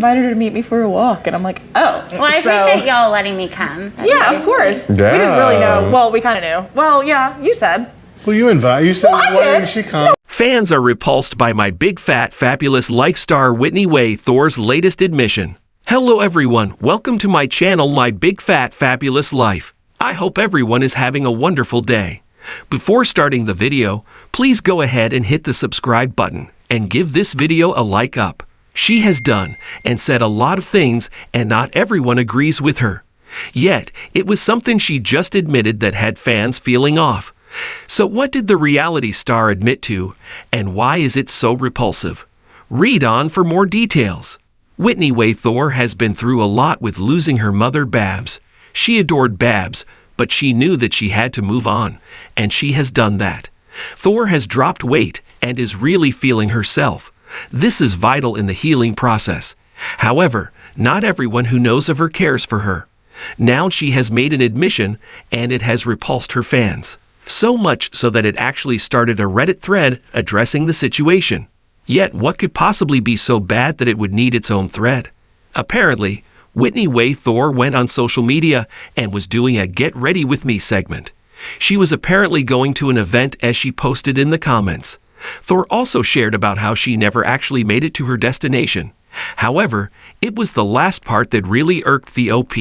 invited her to meet me for a walk, and I'm like, oh. Well, I appreciate y'all letting me come. Yeah, of course. Yeah. We didn't really know. Well, we kind of knew. Well, yeah, you said. Well, you said, Well, I why did. didn't she come? Fans are repulsed by my big fat fabulous life star Whitney Way Thor's latest admission. Hello everyone, welcome to my channel My Big Fat Fabulous Life. I hope everyone is having a wonderful day. Before starting the video, please go ahead and hit the subscribe button and give this video a like up. She has done and said a lot of things and not everyone agrees with her. Yet, it was something she just admitted that had fans feeling off. So what did the reality star admit to, and why is it so repulsive? Read on for more details. Whitney Way Thor has been through a lot with losing her mother Babs. She adored Babs, but she knew that she had to move on, and she has done that. Thor has dropped weight and is really feeling herself. This is vital in the healing process. However, not everyone who knows of her cares for her. Now she has made an admission, and it has repulsed her fans. So much so that it actually started a Reddit thread addressing the situation. Yet what could possibly be so bad that it would need its own thread? Apparently, Whitney Way Thor went on social media and was doing a Get Ready With Me segment. She was apparently going to an event as she posted in the comments. Thor also shared about how she never actually made it to her destination. However, it was the last part that really irked the OP.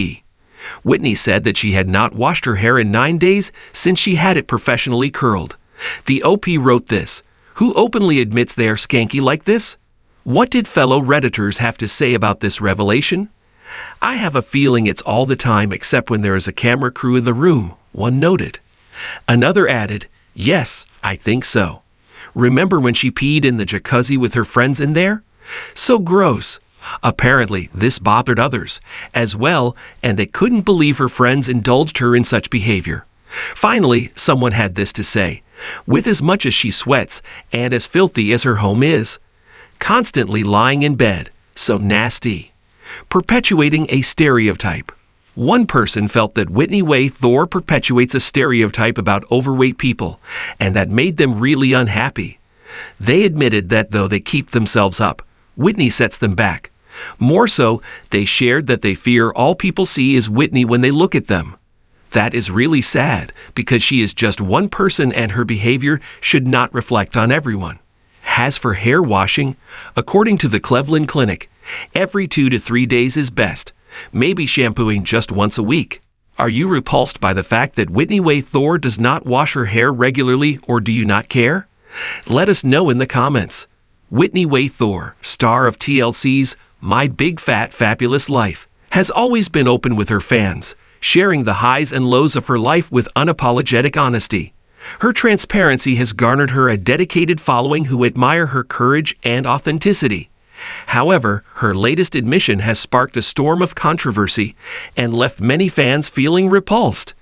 Whitney said that she had not washed her hair in 9 days since she had it professionally curled. The OP wrote this: "Who openly admits they are skanky like this?" What did fellow Redditors have to say about this revelation? "I have a feeling it's all the time except when there is a camera crew in the room," one noted. Another added, "Yes, I think so. Remember when she peed in the jacuzzi with her friends in there? So gross." Apparently, this bothered others as well, and they couldn't believe her friends indulged her in such behavior. Finally, someone had this to say: "With as much as she sweats and as filthy as her home is, constantly lying in bed, so nasty." Perpetuating a stereotype. One person felt that Whitney Way Thor perpetuates a stereotype about overweight people, and that made them really unhappy. They admitted that though they keep themselves up, Whitney sets them back. More so, they shared that they fear all people see is Whitney when they look at them. That is really sad, because she is just one person and her behavior should not reflect on everyone. As for hair washing, according to the Cleveland Clinic, every 2 to 3 days is best, maybe shampooing just once a week. Are you repulsed by the fact that Whitney Way Thor does not wash her hair regularly, or do you not care? Let us know in the comments. Whitney Way Thor, star of TLC's My Big Fat Fabulous Life, has always been open with her fans, sharing the highs and lows of her life with unapologetic honesty. Her transparency has garnered her a dedicated following who admire her courage and authenticity. However, her latest admission has sparked a storm of controversy and left many fans feeling repulsed.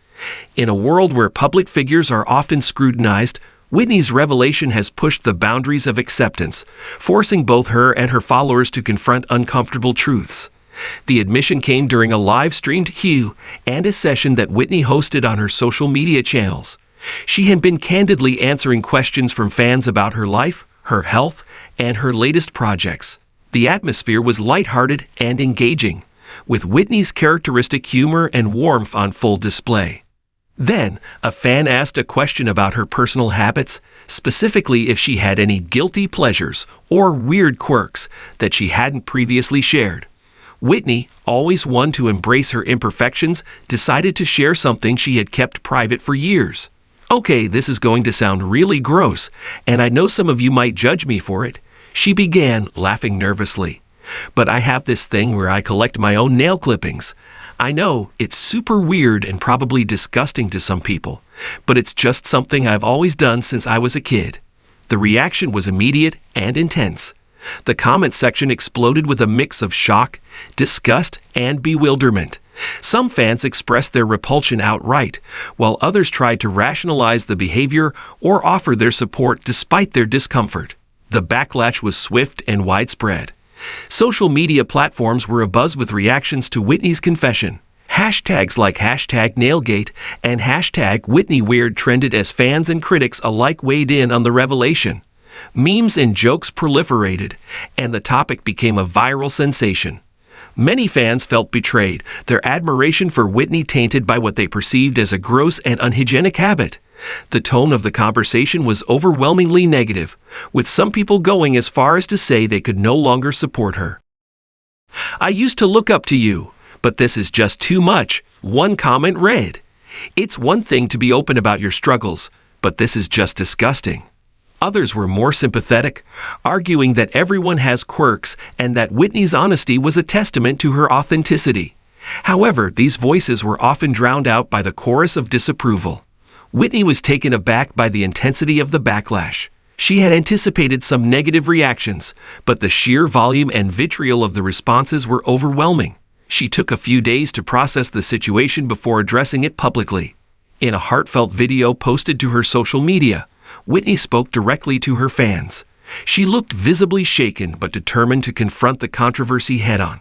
In a world where public figures are often scrutinized, Whitney's revelation has pushed the boundaries of acceptance, forcing both her and her followers to confront uncomfortable truths. The admission came during a live-streamed Q&A session that Whitney hosted on her social media channels. She had been candidly answering questions from fans about her life, her health, and her latest projects. The atmosphere was lighthearted and engaging, with Whitney's characteristic humor and warmth on full display. Then, a fan asked a question about her personal habits, specifically if she had any guilty pleasures or weird quirks that she hadn't previously shared. Whitney, always one to embrace her imperfections, decided to share something she had kept private for years. Okay, this is going to sound really gross, and I know some of you might judge me for it. She began, laughing nervously. "But I have this thing where I collect my own nail clippings. I know, it's super weird and probably disgusting to some people, but it's just something I've always done since I was a kid." The reaction was immediate and intense. The comment section exploded with a mix of shock, disgust, and bewilderment. Some fans expressed their repulsion outright, while others tried to rationalize the behavior or offer their support despite their discomfort. The backlash was swift and widespread. Social media platforms were abuzz with reactions to Whitney's confession. Hashtags like #Nailgate and #WhitneyWeird trended as fans and critics alike weighed in on the revelation. Memes and jokes proliferated, and the topic became a viral sensation. Many fans felt betrayed, their admiration for Whitney tainted by what they perceived as a gross and unhygienic habit. The tone of the conversation was overwhelmingly negative, with some people going as far as to say they could no longer support her. "I used to look up to you, but this is just too much," one comment read. "It's one thing to be open about your struggles, but this is just disgusting." Others were more sympathetic, arguing that everyone has quirks and that Whitney's honesty was a testament to her authenticity. However, these voices were often drowned out by the chorus of disapproval. Whitney was taken aback by the intensity of the backlash. She had anticipated some negative reactions, but the sheer volume and vitriol of the responses were overwhelming. She took a few days to process the situation before addressing it publicly. In a heartfelt video posted to her social media, Whitney spoke directly to her fans. She looked visibly shaken but determined to confront the controversy head-on.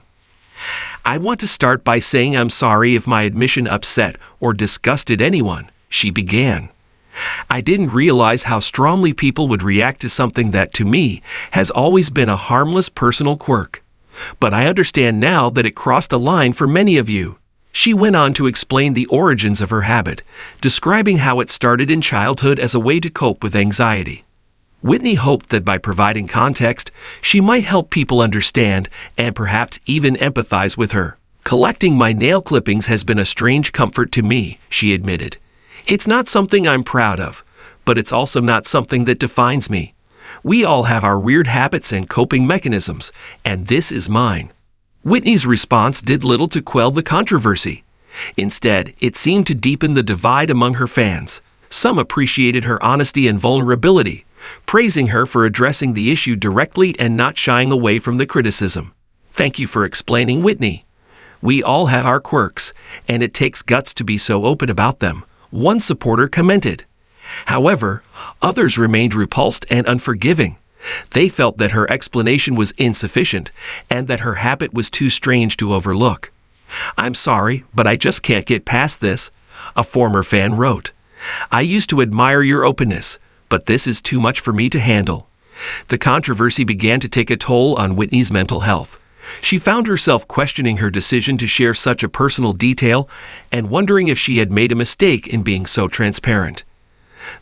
"I want to start by saying I'm sorry if my admission upset or disgusted anyone," she began. "I didn't realize how strongly people would react to something that, to me, has always been a harmless personal quirk. But I understand now that it crossed a line for many of you." She went on to explain the origins of her habit, describing how it started in childhood as a way to cope with anxiety. Whitney hoped that by providing context, she might help people understand and perhaps even empathize with her. "Collecting my nail clippings has been a strange comfort to me," she admitted. "It's not something I'm proud of, but it's also not something that defines me. We all have our weird habits and coping mechanisms, and this is mine." Whitney's response did little to quell the controversy. Instead, it seemed to deepen the divide among her fans. Some appreciated her honesty and vulnerability, praising her for addressing the issue directly and not shying away from the criticism. "Thank you for explaining, Whitney. We all have our quirks, and it takes guts to be so open about them," one supporter commented. However, others remained repulsed and unforgiving. They felt that her explanation was insufficient and that her habit was too strange to overlook. "I'm sorry, but I just can't get past this," a former fan wrote. "I used to admire your openness, but this is too much for me to handle." The controversy began to take a toll on Whitney's mental health. She found herself questioning her decision to share such a personal detail and wondering if she had made a mistake in being so transparent.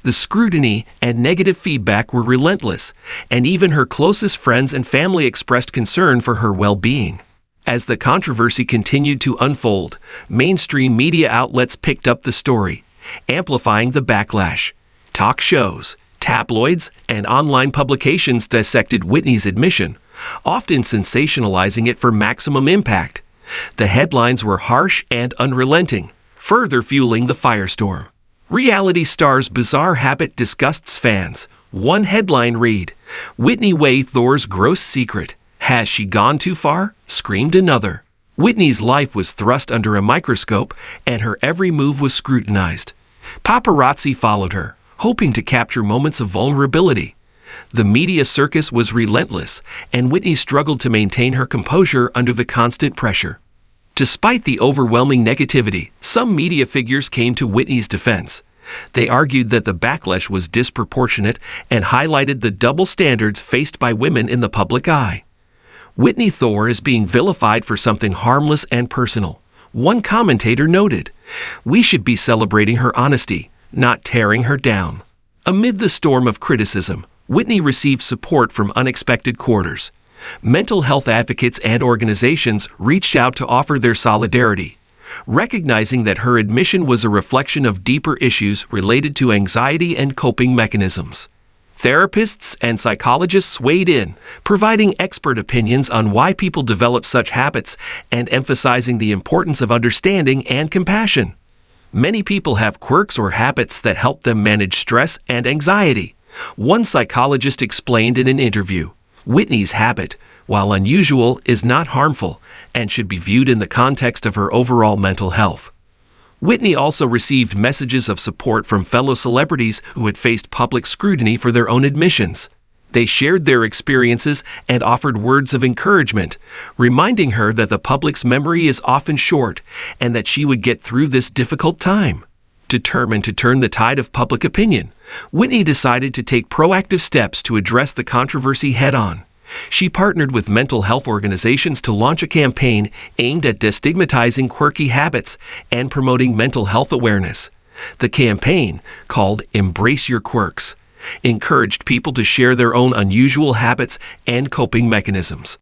The scrutiny and negative feedback were relentless, and even her closest friends and family expressed concern for her well-being. As the controversy continued to unfold, mainstream media outlets picked up the story, amplifying the backlash. Talk shows, tabloids, and online publications dissected Whitney's admission, often sensationalizing it for maximum impact. The headlines were harsh and unrelenting, further fueling the firestorm. "Reality star's bizarre habit disgusts fans." One headline read, "Whitney Way Thor's gross secret. Has she gone too far?" screamed another. Whitney's life was thrust under a microscope, and her every move was scrutinized. Paparazzi followed her, hoping to capture moments of vulnerability. The media circus was relentless, and Whitney struggled to maintain her composure under the constant pressure. Despite the overwhelming negativity, some media figures came to Whitney's defense. They argued that the backlash was disproportionate and highlighted the double standards faced by women in the public eye. "Whitney Thore is being vilified for something harmless and personal," one commentator noted. "We should be celebrating her honesty, not tearing her down." Amid the storm of criticism, Whitney received support from unexpected quarters. Mental health advocates and organizations reached out to offer their solidarity, recognizing that her admission was a reflection of deeper issues related to anxiety and coping mechanisms. Therapists and psychologists weighed in, providing expert opinions on why people develop such habits and emphasizing the importance of understanding and compassion. Many people have quirks or habits that help them manage stress and anxiety. One psychologist explained in an interview, "Whitney's habit, while unusual, is not harmful and should be viewed in the context of her overall mental health." Whitney also received messages of support from fellow celebrities who had faced public scrutiny for their own admissions. They shared their experiences and offered words of encouragement, reminding her that the public's memory is often short and that she would get through this difficult time. Determined to turn the tide of public opinion, Whitney decided to take proactive steps to address the controversy head-on. She partnered with mental health organizations to launch a campaign aimed at destigmatizing quirky habits and promoting mental health awareness. The campaign, called Embrace Your Quirks, encouraged people to share their own unusual habits and coping mechanisms.